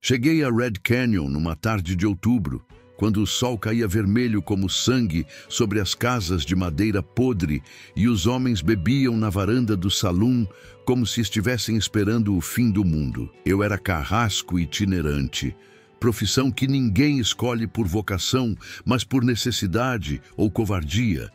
Cheguei a Red Canyon numa tarde de outubro, quando o sol caía vermelho como sangue sobre as casas de madeira podre e os homens bebiam na varanda do salão como se estivessem esperando o fim do mundo. Eu era carrasco itinerante, profissão que ninguém escolhe por vocação, mas por necessidade ou covardia.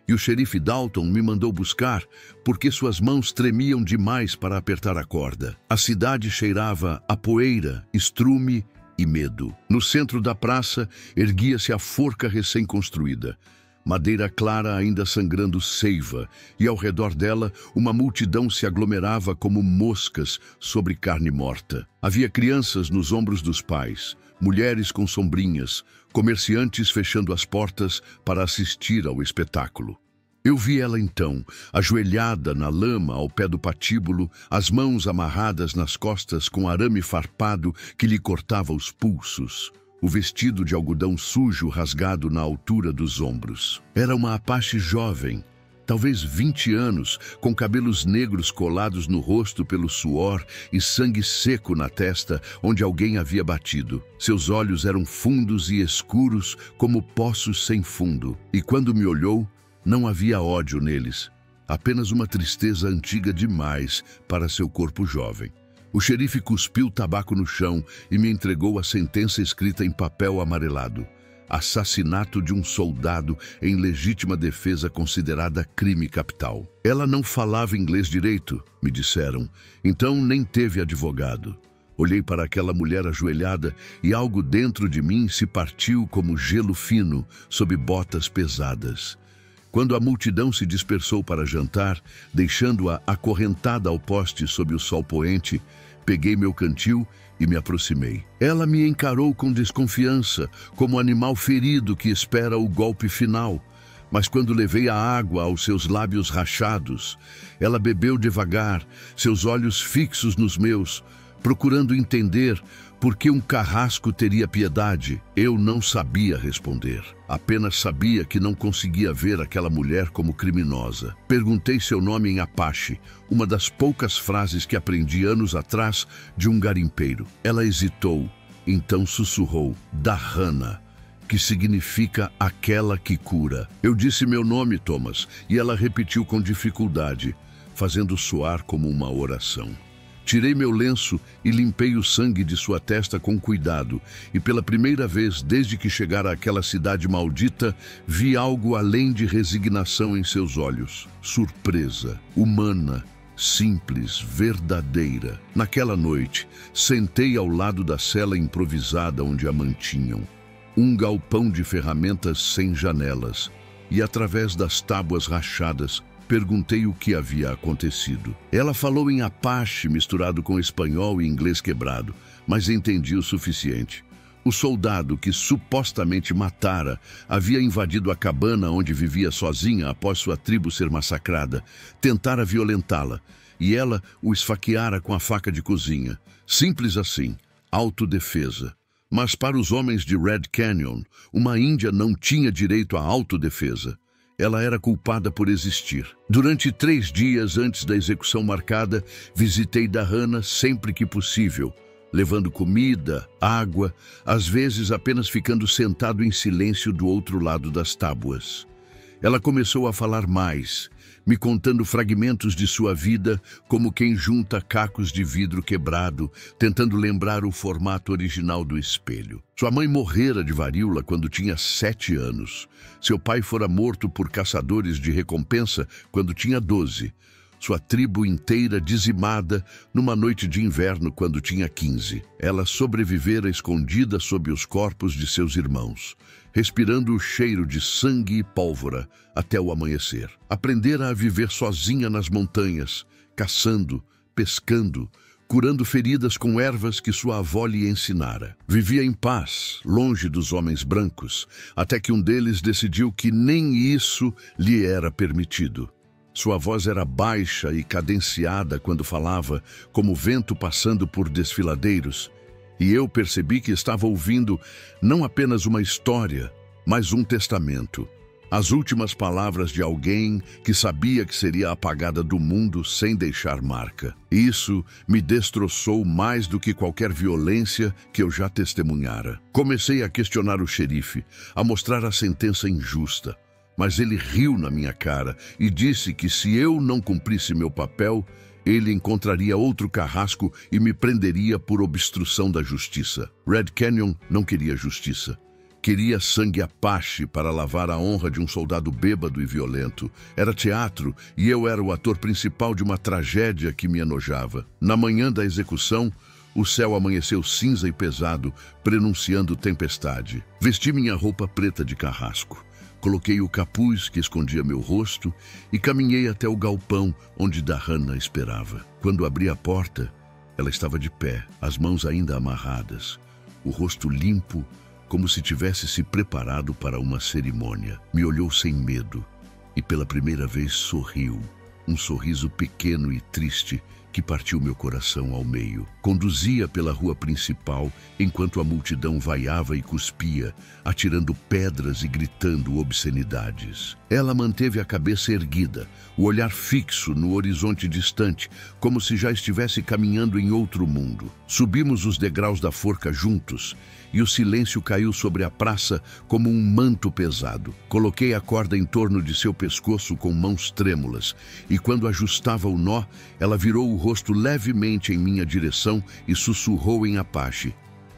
E o xerife Dalton me mandou buscar porque suas mãos tremiam demais para apertar a corda. A cidade cheirava a poeira, estrume e medo. No centro da praça erguia-se a forca recém-construída, madeira clara ainda sangrando seiva, e ao redor dela uma multidão se aglomerava como moscas sobre carne morta. Havia crianças nos ombros dos pais, mulheres com sombrinhas, comerciantes fechando as portas para assistir ao espetáculo. Eu vi ela então, ajoelhada na lama ao pé do patíbulo, as mãos amarradas nas costas com arame farpado que lhe cortava os pulsos, o vestido de algodão sujo rasgado na altura dos ombros. Era uma Apache jovem, talvez 20 anos, com cabelos negros colados no rosto pelo suor e sangue seco na testa onde alguém havia batido. Seus olhos eram fundos e escuros como poços sem fundo, e quando me olhou, não havia ódio neles, apenas uma tristeza antiga demais para seu corpo jovem. O xerife cuspiu tabaco no chão e me entregou a sentença escrita em papel amarelado. Assassinato de um soldado em legítima defesa considerada crime capital. Ela não falava inglês direito, me disseram, então nem teve advogado. Olhei para aquela mulher ajoelhada e algo dentro de mim se partiu como gelo fino sob botas pesadas. Quando a multidão se dispersou para jantar, deixando-a acorrentada ao poste sob o sol poente, peguei meu cantil e me aproximei. Ela me encarou com desconfiança, como animal ferido que espera o golpe final. Mas quando levei a água aos seus lábios rachados, ela bebeu devagar, seus olhos fixos nos meus, procurando entender por que um carrasco teria piedade. Eu não sabia responder. Apenas sabia que não conseguia ver aquela mulher como criminosa. Perguntei seu nome em Apache, uma das poucas frases que aprendi anos atrás de um garimpeiro. Ela hesitou, então sussurrou, Dahana, que significa aquela que cura. Eu disse meu nome, Thomas, e ela repetiu com dificuldade, fazendo soar como uma oração. Tirei meu lenço e limpei o sangue de sua testa com cuidado, e pela primeira vez desde que chegara àquela cidade maldita, vi algo além de resignação em seus olhos. Surpresa, humana, simples, verdadeira. Naquela noite, sentei ao lado da cela improvisada onde a mantinham. Um galpão de ferramentas sem janelas, e através das tábuas rachadas, perguntei o que havia acontecido. Ela falou em Apache misturado com espanhol e inglês quebrado, mas entendi o suficiente. O soldado que supostamente matara havia invadido a cabana onde vivia sozinha após sua tribo ser massacrada, tentara violentá-la, e ela o esfaqueara com a faca de cozinha. Simples assim, autodefesa. Mas para os homens de Red Canyon, uma índia não tinha direito à autodefesa. Ela era culpada por existir. Durante 3 dias antes da execução marcada, visitei Dahana sempre que possível, levando comida, água, às vezes apenas ficando sentado em silêncio do outro lado das tábuas. Ela começou a falar mais, me contando fragmentos de sua vida, como quem junta cacos de vidro quebrado, tentando lembrar o formato original do espelho. Sua mãe morrera de varíola quando tinha 7 anos. Seu pai fora morto por caçadores de recompensa quando tinha 12. Sua tribo inteira dizimada numa noite de inverno quando tinha 15. Ela sobrevivera escondida sob os corpos de seus irmãos, respirando o cheiro de sangue e pólvora até o amanhecer. Aprendera a viver sozinha nas montanhas, caçando, pescando, curando feridas com ervas que sua avó lhe ensinara. Vivia em paz, longe dos homens brancos, até que um deles decidiu que nem isso lhe era permitido. Sua voz era baixa e cadenciada quando falava, como vento passando por desfiladeiros, e eu percebi que estava ouvindo não apenas uma história, mas um testamento. As últimas palavras de alguém que sabia que seria apagada do mundo sem deixar marca. Isso me destroçou mais do que qualquer violência que eu já testemunhara. Comecei a questionar o xerife, a mostrar a sentença injusta. Mas ele riu na minha cara e disse que se eu não cumprisse meu papel, ele encontraria outro carrasco e me prenderia por obstrução da justiça. Red Canyon não queria justiça. Queria sangue Apache para lavar a honra de um soldado bêbado e violento. Era teatro e eu era o ator principal de uma tragédia que me enojava. Na manhã da execução, o céu amanheceu cinza e pesado, prenunciando tempestade. Vesti minha roupa preta de carrasco. Coloquei o capuz que escondia meu rosto e caminhei até o galpão onde Dahana esperava. Quando abri a porta, ela estava de pé, as mãos ainda amarradas, o rosto limpo, como se tivesse se preparado para uma cerimônia. Me olhou sem medo e pela primeira vez sorriu, um sorriso pequeno e triste que partiu meu coração ao meio. Conduzia pela rua principal enquanto a multidão vaiava e cuspia, atirando pedras e gritando obscenidades. Ela manteve a cabeça erguida, o olhar fixo no horizonte distante, como se já estivesse caminhando em outro mundo. Subimos os degraus da forca juntos e o silêncio caiu sobre a praça como um manto pesado. Coloquei a corda em torno de seu pescoço com mãos trêmulas e quando ajustava o nó, ela virou o rosto levemente em minha direção e sussurrou em Apache: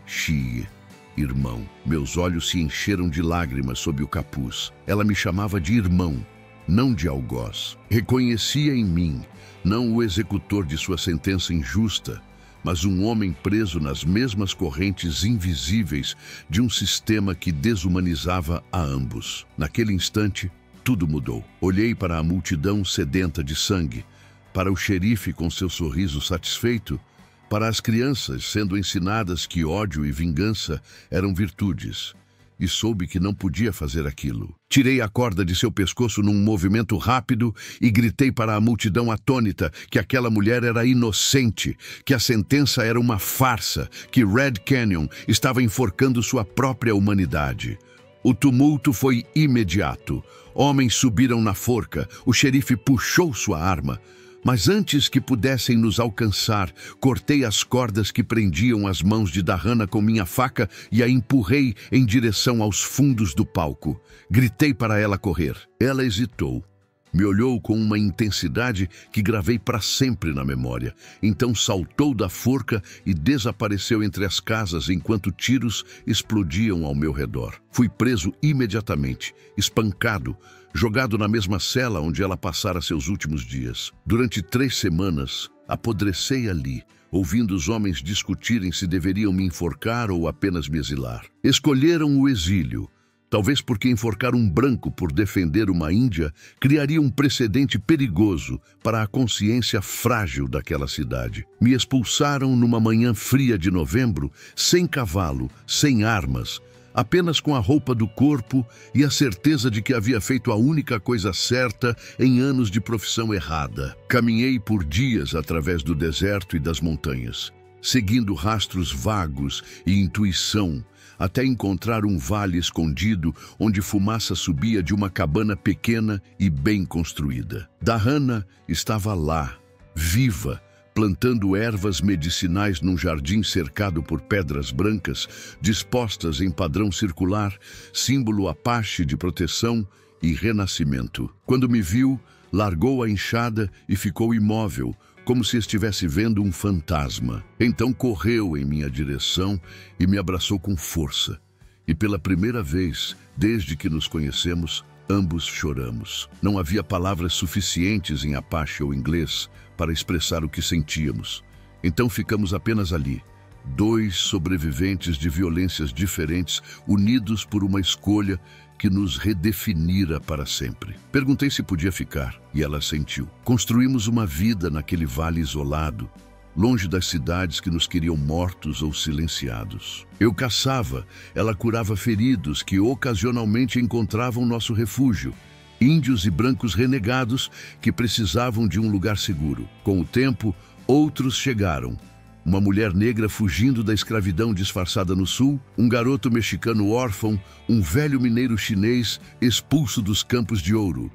"Xie, irmão." Meus olhos se encheram de lágrimas sob o capuz. Ela me chamava de irmão, não de algoz. Reconhecia em mim, não o executor de sua sentença injusta, mas um homem preso nas mesmas correntes invisíveis de um sistema que desumanizava a ambos. Naquele instante, tudo mudou. Olhei para a multidão sedenta de sangue, para o xerife com seu sorriso satisfeito, para as crianças sendo ensinadas que ódio e vingança eram virtudes, e soube que não podia fazer aquilo. Tirei a corda de seu pescoço num movimento rápido e gritei para a multidão atônita que aquela mulher era inocente, que a sentença era uma farsa, que Red Canyon estava enforcando sua própria humanidade. O tumulto foi imediato. Homens subiram na forca, o xerife puxou sua arma. Mas antes que pudessem nos alcançar, cortei as cordas que prendiam as mãos de Dahana com minha faca e a empurrei em direção aos fundos do palco. Gritei para ela correr. Ela hesitou. Me olhou com uma intensidade que gravei para sempre na memória. Então saltou da forca e desapareceu entre as casas enquanto tiros explodiam ao meu redor. Fui preso imediatamente, espancado, jogado na mesma cela onde ela passara seus últimos dias. Durante 3 semanas, apodrecei ali, ouvindo os homens discutirem se deveriam me enforcar ou apenas me exilar. Escolheram o exílio, talvez porque enforcar um branco por defender uma índia criaria um precedente perigoso para a consciência frágil daquela cidade. Me expulsaram numa manhã fria de novembro, sem cavalo, sem armas, apenas com a roupa do corpo e a certeza de que havia feito a única coisa certa em anos de profissão errada. Caminhei por dias através do deserto e das montanhas, seguindo rastros vagos e intuição, até encontrar um vale escondido onde fumaça subia de uma cabana pequena e bem construída. Dahana estava lá, viva, plantando ervas medicinais num jardim cercado por pedras brancas, dispostas em padrão circular, símbolo Apache de proteção e renascimento. Quando me viu, largou a enxada e ficou imóvel, como se estivesse vendo um fantasma. Então correu em minha direção e me abraçou com força. E pela primeira vez, desde que nos conhecemos, ambos choramos. Não havia palavras suficientes em Apache ou inglês para expressar o que sentíamos. Então ficamos apenas ali, 2 sobreviventes de violências diferentes, unidos por uma escolha que nos redefinira para sempre. Perguntei se podia ficar, e ela assentiu. Construímos uma vida naquele vale isolado, longe das cidades que nos queriam mortos ou silenciados. Eu caçava, ela curava feridos que ocasionalmente encontravam nosso refúgio, índios e brancos renegados que precisavam de um lugar seguro. Com o tempo, outros chegaram, uma mulher negra fugindo da escravidão disfarçada no sul, um garoto mexicano órfão, um velho mineiro chinês expulso dos campos de ouro.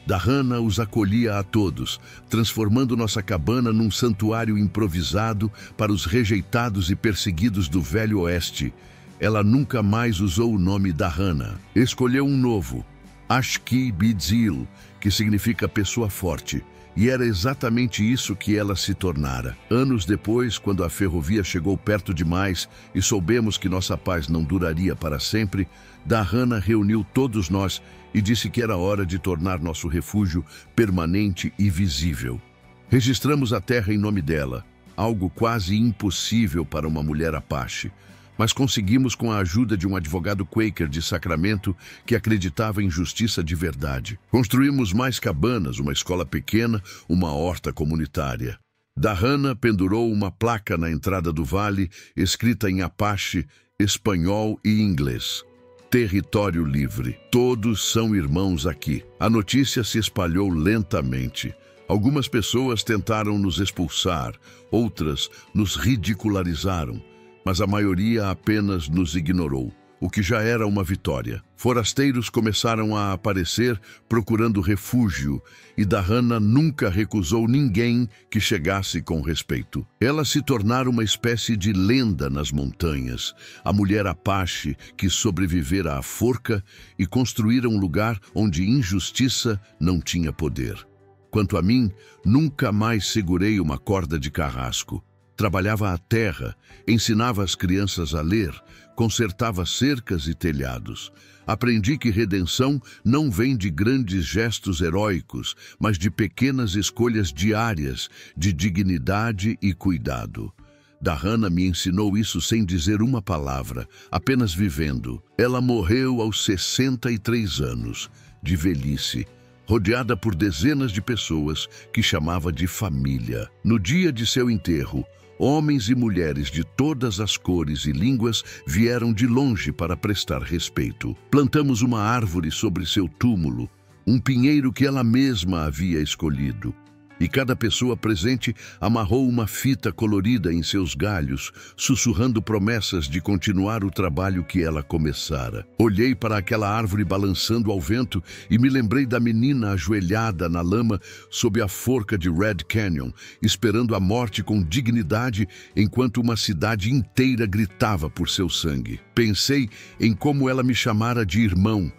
Dahana os acolhia a todos, transformando nossa cabana num santuário improvisado para os rejeitados e perseguidos do Velho Oeste. Ela nunca mais usou o nome Dahana. Escolheu um novo, Ashki Bidzil, que significa pessoa forte. E era exatamente isso que ela se tornara. Anos depois, quando a ferrovia chegou perto demais e soubemos que nossa paz não duraria para sempre, Dahana reuniu todos nós e disse que era hora de tornar nosso refúgio permanente e visível. Registramos a terra em nome dela, algo quase impossível para uma mulher Apache, mas conseguimos com a ajuda de um advogado Quaker de Sacramento que acreditava em justiça de verdade. Construímos mais cabanas, uma escola pequena, uma horta comunitária. Dahana pendurou uma placa na entrada do vale, escrita em Apache, espanhol e inglês. Território livre. Todos são irmãos aqui. A notícia se espalhou lentamente. Algumas pessoas tentaram nos expulsar, outras nos ridicularizaram, mas a maioria apenas nos ignorou, o que já era uma vitória. Forasteiros começaram a aparecer procurando refúgio e Dahana nunca recusou ninguém que chegasse com respeito. Ela se tornara uma espécie de lenda nas montanhas, a mulher Apache que sobrevivera à forca e construíra um lugar onde injustiça não tinha poder. Quanto a mim, nunca mais segurei uma corda de carrasco. Trabalhava a terra, ensinava as crianças a ler, consertava cercas e telhados. Aprendi que redenção não vem de grandes gestos heróicos, mas de pequenas escolhas diárias, de dignidade e cuidado. Dahana me ensinou isso sem dizer uma palavra, apenas vivendo. Ela morreu aos 63 anos, de velhice, rodeada por dezenas de pessoas que chamava de família. No dia de seu enterro, homens e mulheres de todas as cores e línguas vieram de longe para prestar respeito. Plantamos uma árvore sobre seu túmulo, um pinheiro que ela mesma havia escolhido. E cada pessoa presente amarrou uma fita colorida em seus galhos, sussurrando promessas de continuar o trabalho que ela começara. Olhei para aquela árvore balançando ao vento e me lembrei da menina ajoelhada na lama sob a forca de Red Canyon, esperando a morte com dignidade enquanto uma cidade inteira gritava por seu sangue. Pensei em como ela me chamara de irmão,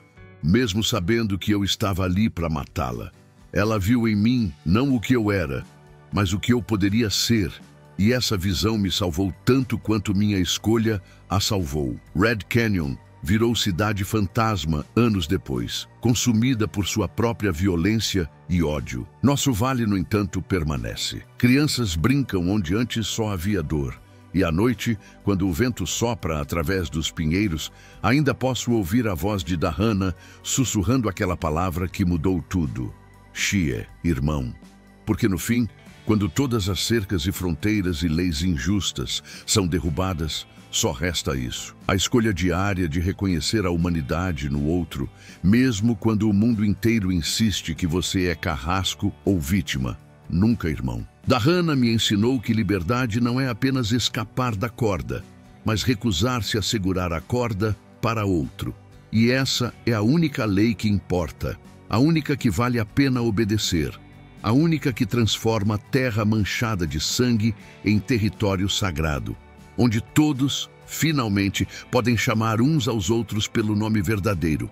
mesmo sabendo que eu estava ali para matá-la. Ela viu em mim não o que eu era, mas o que eu poderia ser, e essa visão me salvou tanto quanto minha escolha a salvou. Red Canyon virou cidade fantasma anos depois, consumida por sua própria violência e ódio. Nosso vale, no entanto, permanece. Crianças brincam onde antes só havia dor. E à noite, quando o vento sopra através dos pinheiros, ainda posso ouvir a voz de Dahana sussurrando aquela palavra que mudou tudo. Xie, irmão. Porque no fim, quando todas as cercas e fronteiras e leis injustas são derrubadas, só resta isso. A escolha diária de reconhecer a humanidade no outro, mesmo quando o mundo inteiro insiste que você é carrasco ou vítima. Nunca, irmão. Dahana me ensinou que liberdade não é apenas escapar da corda, mas recusar-se a segurar a corda para outro. E essa é a única lei que importa. A única que vale a pena obedecer, a única que transforma a terra manchada de sangue em território sagrado, onde todos, finalmente, podem chamar uns aos outros pelo nome verdadeiro: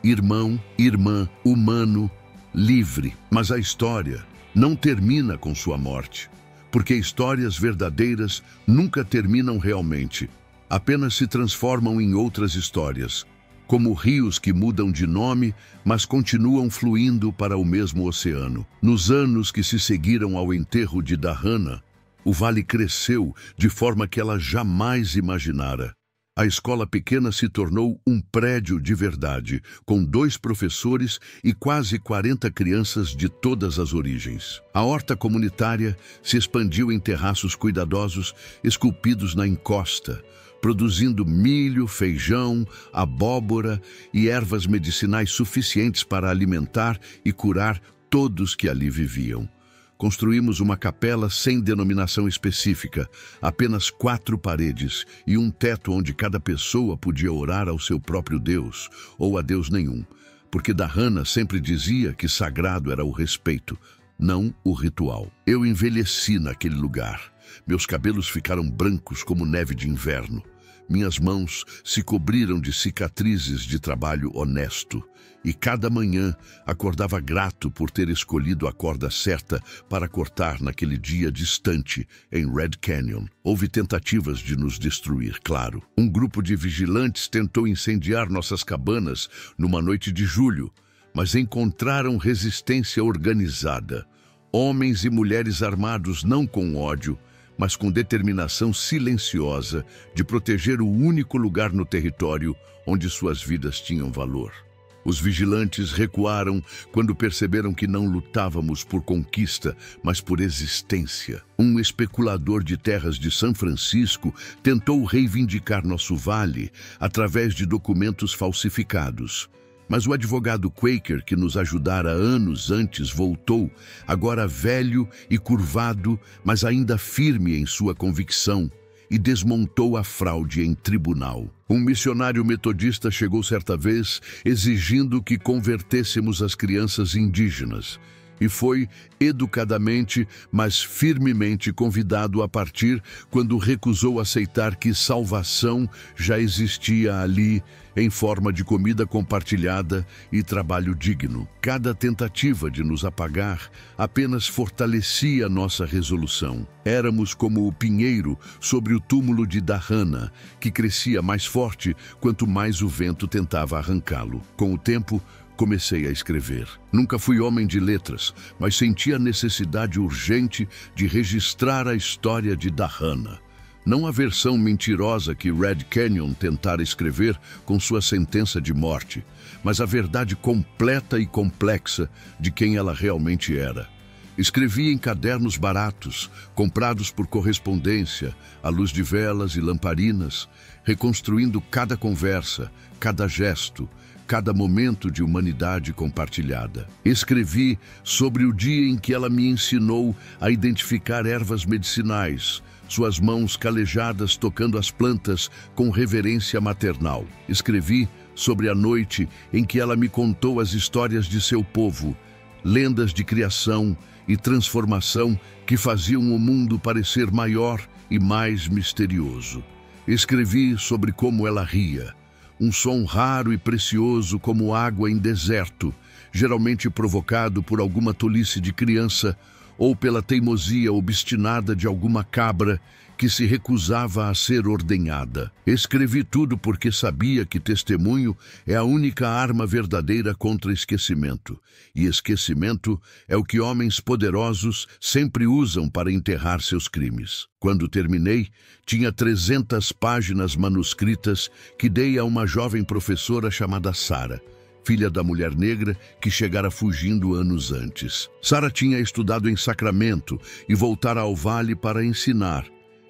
irmão, irmã, humano, livre. Mas a história não termina com sua morte, porque histórias verdadeiras nunca terminam realmente, apenas se transformam em outras histórias, como rios que mudam de nome, mas continuam fluindo para o mesmo oceano. Nos anos que se seguiram ao enterro de Dahana, o vale cresceu de forma que ela jamais imaginara. A escola pequena se tornou um prédio de verdade, com 2 professores e quase 40 crianças de todas as origens. A horta comunitária se expandiu em terraços cuidadosos, esculpidos na encosta, produzindo milho, feijão, abóbora e ervas medicinais suficientes para alimentar e curar todos que ali viviam. Construímos uma capela sem denominação específica, apenas 4 paredes e um teto onde cada pessoa podia orar ao seu próprio Deus, ou a Deus nenhum, porque Dahana sempre dizia que sagrado era o respeito, não o ritual. Eu envelheci naquele lugar. Meus cabelos ficaram brancos como neve de inverno. Minhas mãos se cobriram de cicatrizes de trabalho honesto. E cada manhã acordava grato por ter escolhido a corda certa para cortar naquele dia distante em Red Canyon. Houve tentativas de nos destruir, claro. Um grupo de vigilantes tentou incendiar nossas cabanas numa noite de julho, mas encontraram resistência organizada. Homens e mulheres armados não com ódio, mas com determinação silenciosa de proteger o único lugar no território onde suas vidas tinham valor. Os vigilantes recuaram quando perceberam que não lutávamos por conquista, mas por existência. Um especulador de terras de São Francisco tentou reivindicar nosso vale através de documentos falsificados. Mas o advogado Quaker, que nos ajudara anos antes, voltou, agora velho e curvado, mas ainda firme em sua convicção, e desmontou a fraude em tribunal. Um missionário metodista chegou certa vez exigindo que convertêssemos as crianças indígenas e foi educadamente, mas firmemente convidado a partir quando recusou aceitar que salvação já existia ali em forma de comida compartilhada e trabalho digno. Cada tentativa de nos apagar apenas fortalecia nossa resolução. Éramos como o pinheiro sobre o túmulo de Dahana, que crescia mais forte quanto mais o vento tentava arrancá-lo. Com o tempo, comecei a escrever. Nunca fui homem de letras, mas senti a necessidade urgente de registrar a história de Dahana. Não a versão mentirosa que Red Canyon tentara escrever com sua sentença de morte, mas a verdade completa e complexa de quem ela realmente era. Escrevi em cadernos baratos, comprados por correspondência, à luz de velas e lamparinas, reconstruindo cada conversa, cada gesto, cada momento de humanidade compartilhada. Escrevi sobre o dia em que ela me ensinou a identificar ervas medicinais, suas mãos calejadas tocando as plantas com reverência maternal. Escrevi sobre a noite em que ela me contou as histórias de seu povo, lendas de criação e transformação que faziam o mundo parecer maior e mais misterioso. Escrevi sobre como ela ria, um som raro e precioso como água em deserto, geralmente provocado por alguma tolice de criança ou pela teimosia obstinada de alguma cabra que se recusava a ser ordenhada. Escrevi tudo porque sabia que testemunho é a única arma verdadeira contra esquecimento. E esquecimento é o que homens poderosos sempre usam para enterrar seus crimes. Quando terminei, tinha 300 páginas manuscritas que dei a uma jovem professora chamada Sarah, filha da mulher negra que chegara fugindo anos antes. Sarah tinha estudado em Sacramento e voltara ao Vale para ensinar,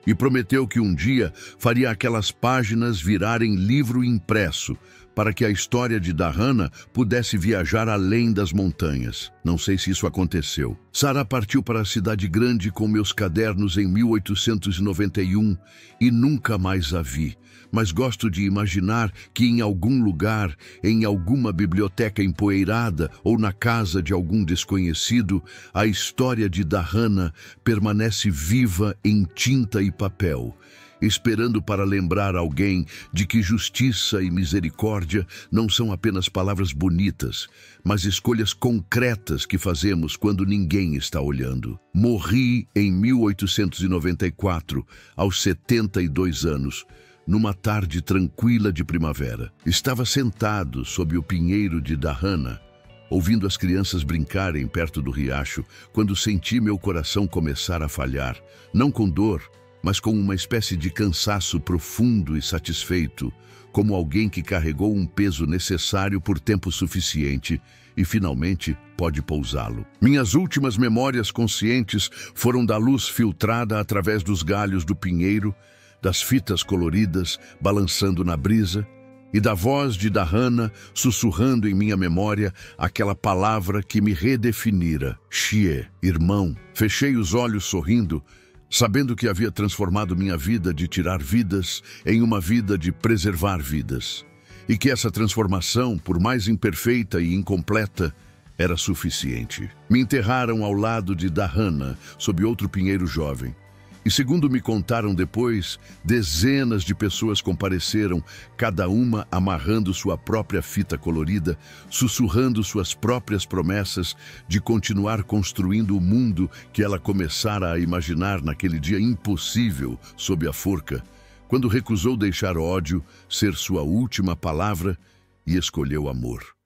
e prometeu que um dia faria aquelas páginas virarem livro impresso, para que a história de Dahana pudesse viajar além das montanhas. Não sei se isso aconteceu. Sarah partiu para a cidade grande com meus cadernos em 1891 e nunca mais a vi. Mas gosto de imaginar que em algum lugar, em alguma biblioteca empoeirada ou na casa de algum desconhecido, a história de Dahana permanece viva em tinta e papel, esperando para lembrar alguém de que justiça e misericórdia não são apenas palavras bonitas, mas escolhas concretas que fazemos quando ninguém está olhando. Morri em 1894, aos 72 anos, numa tarde tranquila de primavera. Estava sentado sob o pinheiro de Dahana, ouvindo as crianças brincarem perto do riacho, quando senti meu coração começar a falhar, não com dor, mas com uma espécie de cansaço profundo e satisfeito, como alguém que carregou um peso necessário por tempo suficiente e finalmente pode pousá-lo. Minhas últimas memórias conscientes foram da luz filtrada através dos galhos do pinheiro, das fitas coloridas balançando na brisa, e da voz de Dahana sussurrando em minha memória aquela palavra que me redefinira, Xie, irmão. Fechei os olhos sorrindo, sabendo que havia transformado minha vida de tirar vidas em uma vida de preservar vidas. E que essa transformação, por mais imperfeita e incompleta, era suficiente. Me enterraram ao lado de Dahana, sob outro pinheiro jovem. E segundo me contaram depois, dezenas de pessoas compareceram, cada uma amarrando sua própria fita colorida, sussurrando suas próprias promessas de continuar construindo o mundo que ela começara a imaginar naquele dia impossível sob a forca, quando recusou deixar ódio ser sua última palavra e escolheu amor.